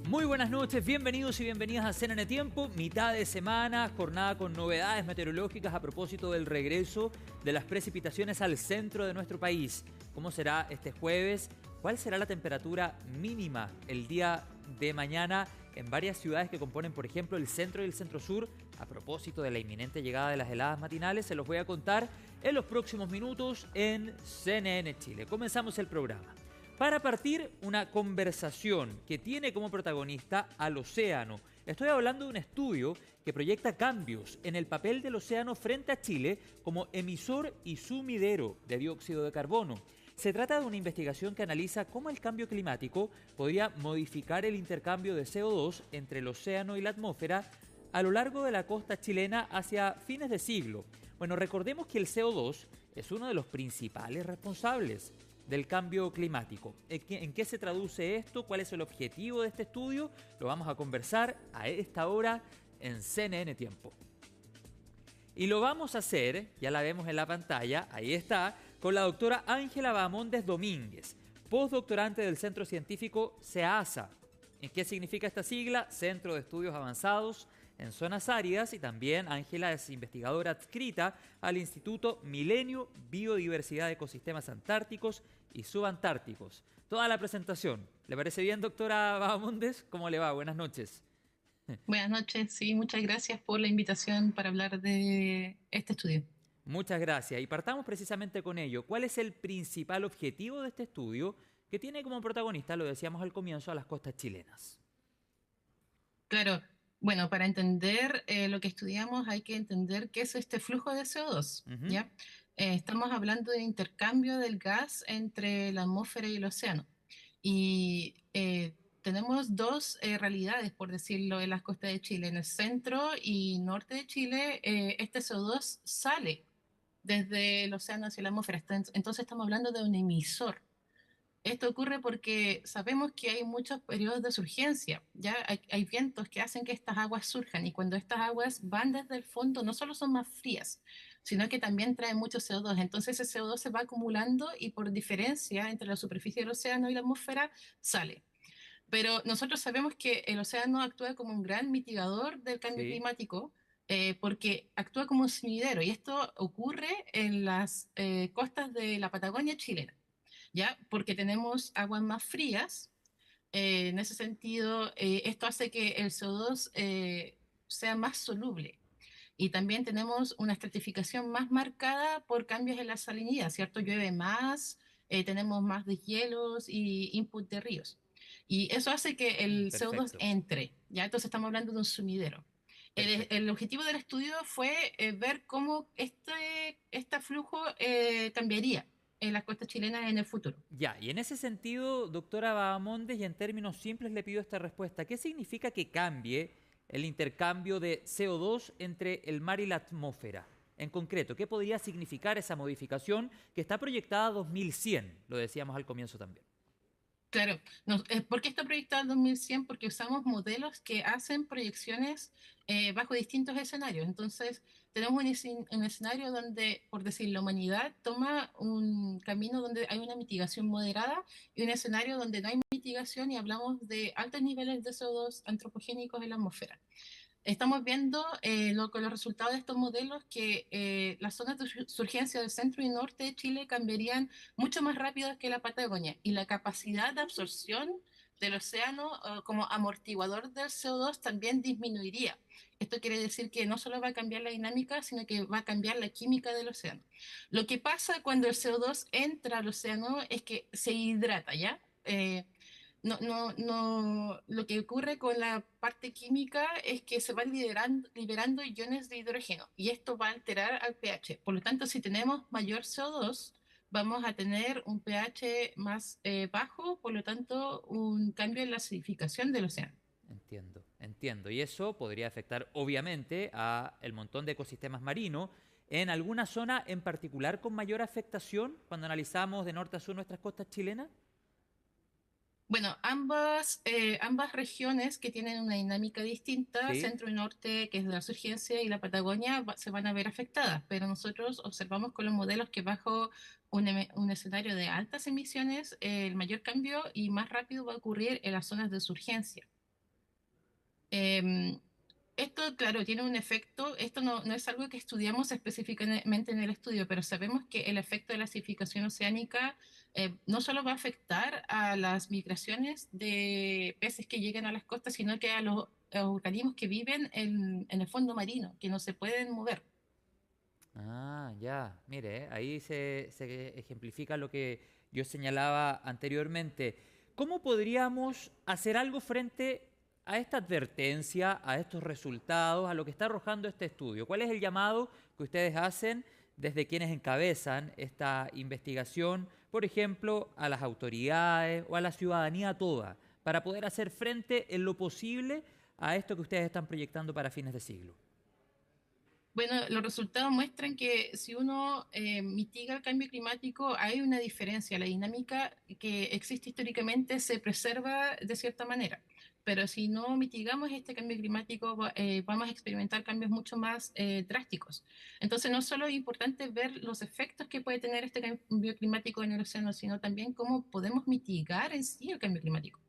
Muy buenas noches, bienvenidos y bienvenidas a CNN Tiempo, mitad de semana, jornada con novedades meteorológicas a propósito del regreso de las precipitaciones al centro de nuestro país. ¿Cómo será este jueves? ¿Cuál será la temperatura mínima el día de mañana en varias ciudades que componen, por ejemplo, el centro y el centro-sur? A propósito de la inminente llegada de las heladas matinales, se los voy a contar en los próximos minutos en CNN Chile. Comenzamos el programa. Para partir, una conversación que tiene como protagonista al océano. Estoy hablando de un estudio que proyecta cambios en el papel del océano frente a Chile como emisor y sumidero de dióxido de carbono. Se trata de una investigación que analiza cómo el cambio climático podría modificar el intercambio de CO2 entre el océano y la atmósfera a lo largo de la costa chilena hacia fines de siglo. Bueno, recordemos que el CO2 es uno de los principales responsables del cambio climático. ¿En qué se traduce esto? ¿Cuál es el objetivo de este estudio? Lo vamos a conversar a esta hora en CNN Tiempo. Y lo vamos a hacer, ya la vemos en la pantalla, ahí está, con la doctora Ángela Bahamondes Domínguez, postdoctorante del Centro Científico CEASA. ¿En qué significa esta sigla? Centro de Estudios Avanzados en Zonas Áridas, y también Ángela es investigadora adscrita al Instituto Milenio Biodiversidad de Ecosistemas Antárticos y Subantárticos. Toda la presentación. ¿Le parece bien, doctora Bahamondes? ¿Cómo le va? Buenas noches. Buenas noches, sí, muchas gracias por la invitación para hablar de este estudio. Muchas gracias. Y partamos precisamente con ello. ¿Cuál es el principal objetivo de este estudio que tiene como protagonista, lo decíamos al comienzo, a las costas chilenas? Claro, bueno, para entender lo que estudiamos hay que entender qué es este flujo de CO2, Ujú. ¿ya? Estamos hablando de intercambio del gas entre la atmósfera y el océano. Y tenemos dos realidades, por decirlo, en las costas de Chile. En el centro y norte de Chile, este CO2 sale desde el océano hacia la atmósfera. Entonces estamos hablando de un emisor. Esto ocurre porque sabemos que hay muchos periodos de surgencia, ya hay vientos que hacen que estas aguas surjan, y cuando estas aguas van desde el fondo no solo son más frías, sino que también traen mucho CO2. Entonces ese CO2 se va acumulando y por diferencia entre la superficie del océano y la atmósfera sale. Pero nosotros sabemos que el océano actúa como un gran mitigador del cambio Sí, climático, porque actúa como un sumidero, y esto ocurre en las costas de la Patagonia chilena, ¿ya? Porque tenemos aguas más frías. En ese sentido, esto hace que el CO2 sea más soluble. Y también tenemos una estratificación más marcada por cambios en la salinidad, ¿cierto? Llueve más, tenemos más deshielos y input de ríos. Y eso hace que el CO2 perfecto, entre, ¿ya? Entonces estamos hablando de un sumidero. perfecto. El objetivo del estudio fue ver cómo este flujo cambiaría en las costas chilenas en el futuro. Ya, y en ese sentido, doctora Bahamondes, y en términos simples le pido esta respuesta. ¿Qué significa que cambie el intercambio de CO2 entre el mar y la atmósfera? En concreto, ¿qué podría significar esa modificación que está proyectada a 2100? Lo decíamos al comienzo también. Claro, ¿por qué está proyectado al 2100? Porque usamos modelos que hacen proyecciones bajo distintos escenarios. Entonces, tenemos un escenario donde, por decir, la humanidad toma un camino donde hay una mitigación moderada, y un escenario donde no hay mitigación y hablamos de altos niveles de CO2 antropogénicos en la atmósfera. Estamos viendo con los resultados de estos modelos que las zonas de surgencia del centro y norte de Chile cambiarían mucho más rápido que la Patagonia, y la capacidad de absorción del océano como amortiguador del CO2 también disminuiría. Esto quiere decir que no solo va a cambiar la dinámica, sino que va a cambiar la química del océano. Lo que pasa cuando el CO2 entra al océano es que se hidrata, ¿ya? Lo que ocurre con la parte química es que se van liberando iones de hidrógeno, y esto va a alterar al pH. Por lo tanto, si tenemos mayor CO2, vamos a tener un pH más bajo, por lo tanto, un cambio en la acidificación del océano. Entiendo, entiendo. Y eso podría afectar obviamente a el montón de ecosistemas marinos. ¿En alguna zona en particular con mayor afectación cuando analizamos de norte a sur nuestras costas chilenas? Bueno, ambas regiones que tienen una dinámica distinta, Sí. centro y norte, que es de la surgencia, y la Patagonia, se van a ver afectadas, pero nosotros observamos con los modelos que bajo un escenario de altas emisiones, el mayor cambio y más rápido va a ocurrir en las zonas de surgencia. Em, Esto, claro, tiene un efecto, esto no es algo que estudiamos específicamente en el estudio, pero sabemos que el efecto de la acidificación oceánica no solo va a afectar a las migraciones de peces que llegan a las costas, sino que a los organismos que viven en el fondo marino, que no se pueden mover. Ah, ya, mire, ahí se ejemplifica lo que yo señalaba anteriormente. ¿Cómo podríamos hacer algo frente a esta advertencia, a estos resultados, a lo que está arrojando este estudio? ¿Cuál es el llamado que ustedes hacen desde quienes encabezan esta investigación, por ejemplo, a las autoridades o a la ciudadanía toda, para poder hacer frente en lo posible a esto que ustedes están proyectando para fines de siglo? Bueno, los resultados muestran que si uno mitiga el cambio climático, hay una diferencia. La dinámica que existe históricamente se preserva de cierta manera. Pero si no mitigamos este cambio climático, vamos a experimentar cambios mucho más drásticos. Entonces, no solo es importante ver los efectos que puede tener este cambio climático en el océano, sino también cómo podemos mitigar en sí el cambio climático.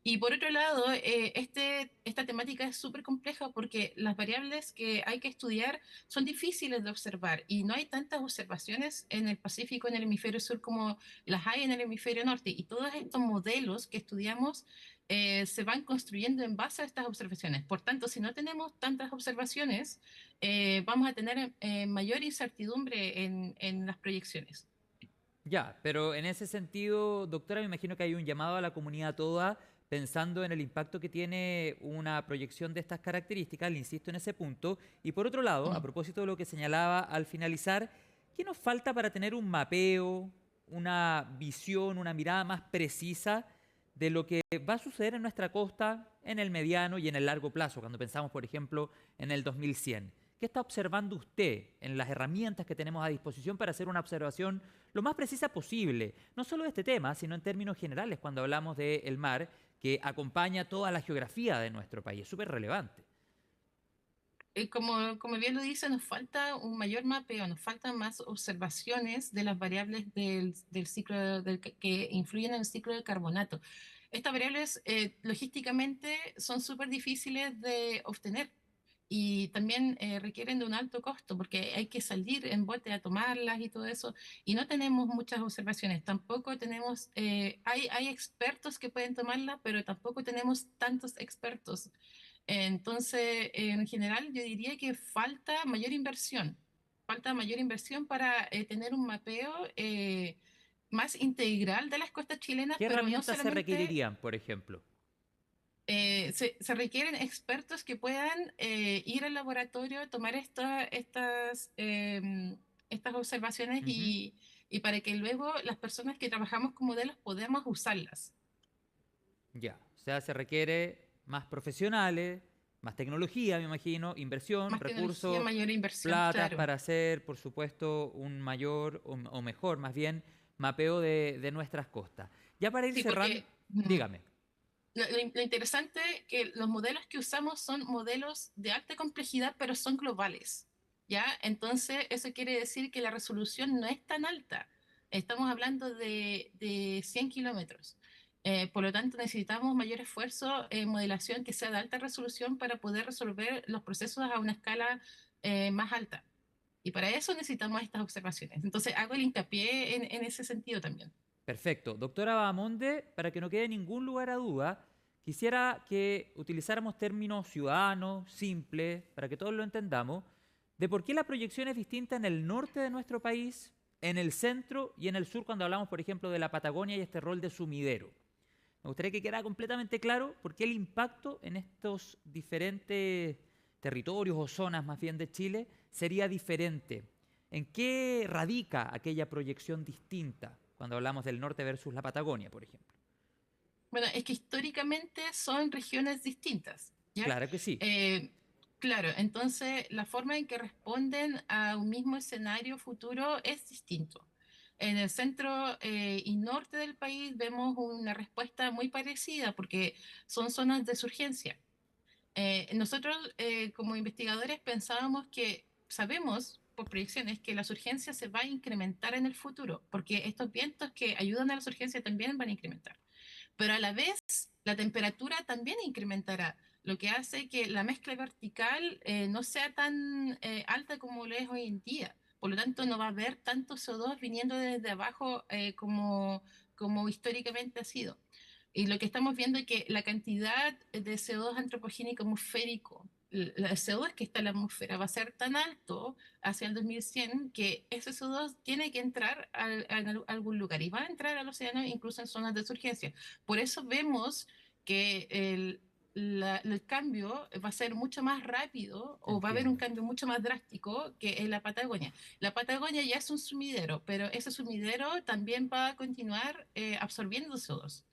Y por otro lado, esta temática es súper compleja porque las variables que hay que estudiar son difíciles de observar y no hay tantas observaciones en el Pacífico, en el hemisferio sur, como las hay en el hemisferio norte. Y todos estos modelos que estudiamos se van construyendo en base a estas observaciones. Por tanto, si no tenemos tantas observaciones, vamos a tener mayor incertidumbre en las proyecciones. Ya, pero en ese sentido, doctora, me imagino que hay un llamado a la comunidad toda pensando en el impacto que tiene una proyección de estas características, le insisto en ese punto. Y por otro lado, a Mm. propósito de lo que señalaba al finalizar, ¿qué nos falta para tener un mapeo, una visión, una mirada más precisa de lo que va a suceder en nuestra costa en el mediano y en el largo plazo, cuando pensamos, por ejemplo, en el 2100? ¿Qué está observando usted en las herramientas que tenemos a disposición para hacer una observación lo más precisa posible? No solo de este tema, sino en términos generales, cuando hablamos del mar, que acompaña toda la geografía de nuestro país. Es súper relevante. Como bien lo dice, nos falta un mayor mapeo, nos faltan más observaciones de las variables del ciclo que influyen en el ciclo del carbonato. Estas variables logísticamente son súper difíciles de obtener y también requieren de un alto costo porque hay que salir en bote a tomarlas y todo eso y no tenemos muchas observaciones. Tampoco tenemos, hay expertos que pueden tomarlas, pero tampoco tenemos tantos expertos. Entonces, en general, yo diría que falta mayor inversión para tener un mapeo más integral de las costas chilenas, ¿Qué pero no herramientas se solamente requerirían, por ejemplo? se requieren expertos que puedan ir al laboratorio, tomar estas observaciones Ujú. y para que luego las personas que trabajamos con modelos podamos usarlas. Ya, o sea, se requiere más profesionales, más tecnología, me imagino, inversión, Más tecnología, recursos, mayor inversión, platas claro. para hacer, por supuesto, un mayor o mejor, más bien, mapeo de nuestras costas. Ya para ir Sí, cerrando, porque dígame. lo interesante es que los modelos que usamos son modelos de alta complejidad, pero son globales, ¿ya? Entonces, eso quiere decir que la resolución no es tan alta. Estamos hablando de 100 kilómetros. Por lo tanto, necesitamos mayor esfuerzo en modelación que sea de alta resolución para poder resolver los procesos a una escala más alta. Y para eso necesitamos estas observaciones. Entonces, hago el hincapié en ese sentido también. Perfecto. Doctora Bahamonde, para que no quede ningún lugar a duda, quisiera que utilizáramos términos ciudadanos, simples, para que todos lo entendamos, de por qué la proyección es distinta en el norte de nuestro país, en el centro y en el sur cuando hablamos, por ejemplo, de la Patagonia y este rol de sumidero. Me gustaría que quedara completamente claro por qué el impacto en estos diferentes territorios o zonas más bien de Chile sería diferente. ¿En qué radica aquella proyección distinta cuando hablamos del norte versus la Patagonia, por ejemplo? Bueno, es que históricamente son regiones distintas, ¿ya? Claro que sí. Eh, claro, entonces la forma en que responden a un mismo escenario futuro es distinto. En el centro y norte del país vemos una respuesta muy parecida porque son zonas de surgencia. Nosotros como investigadores pensábamos que sabemos por proyecciones que la surgencia se va a incrementar en el futuro porque estos vientos que ayudan a la surgencia también van a incrementar, pero a la vez la temperatura también incrementará, lo que hace que la mezcla vertical no sea tan alta como lo es hoy en día. Por lo tanto, no va a haber tanto CO2 viniendo desde abajo como históricamente ha sido. Y lo que estamos viendo es que la cantidad de CO2 antropogénico atmosférico, el CO2 que está en la atmósfera, va a ser tan alto hacia el 2100 que ese CO2 tiene que entrar a algún lugar y va a entrar al océano incluso en zonas de surgencia. Por eso vemos que el cambio va a ser mucho más rápido o va a haber un Entiendo. cambio mucho más drástico que en la Patagonia. La Patagonia ya es un sumidero, pero ese sumidero también va a continuar absorbiendo CO2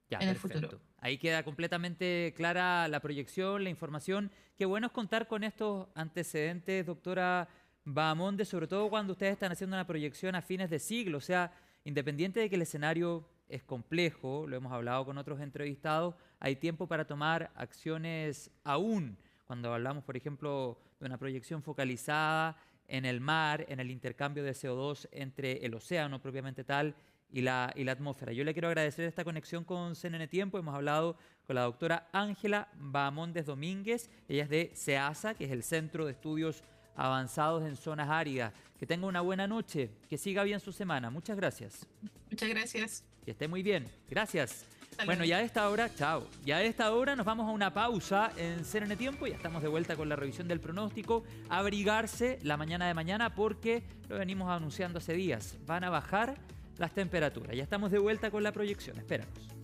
Ya, en el futuro. perfecto. Ahí queda completamente clara la proyección, la información. Qué bueno es contar con estos antecedentes, doctora Bahamonde, sobre todo cuando ustedes están haciendo una proyección a fines de siglo. O sea, independiente de que el escenario es complejo, lo hemos hablado con otros entrevistados, hay tiempo para tomar acciones aún. Cuando hablamos, por ejemplo, de una proyección focalizada en el mar, en el intercambio de CO2 entre el océano propiamente tal y la atmósfera. Yo le quiero agradecer esta conexión con CNN Tiempo. Hemos hablado con la doctora Ángela Bahamondes Domínguez. Ella es de CEASA, que es el Centro de Estudios Avanzados en Zonas Áridas. Que tenga una buena noche, que siga bien su semana. Muchas gracias. Muchas gracias. Que esté muy bien. Gracias. Hasta Bueno, luego. ya a esta hora, chao. Ya a esta hora nos vamos a una pausa en CNN Tiempo. Ya estamos de vuelta con la revisión del pronóstico. Abrigarse la mañana de mañana porque lo venimos anunciando hace días. Van a bajar las temperaturas. Ya estamos de vuelta con la proyección. Espéranos.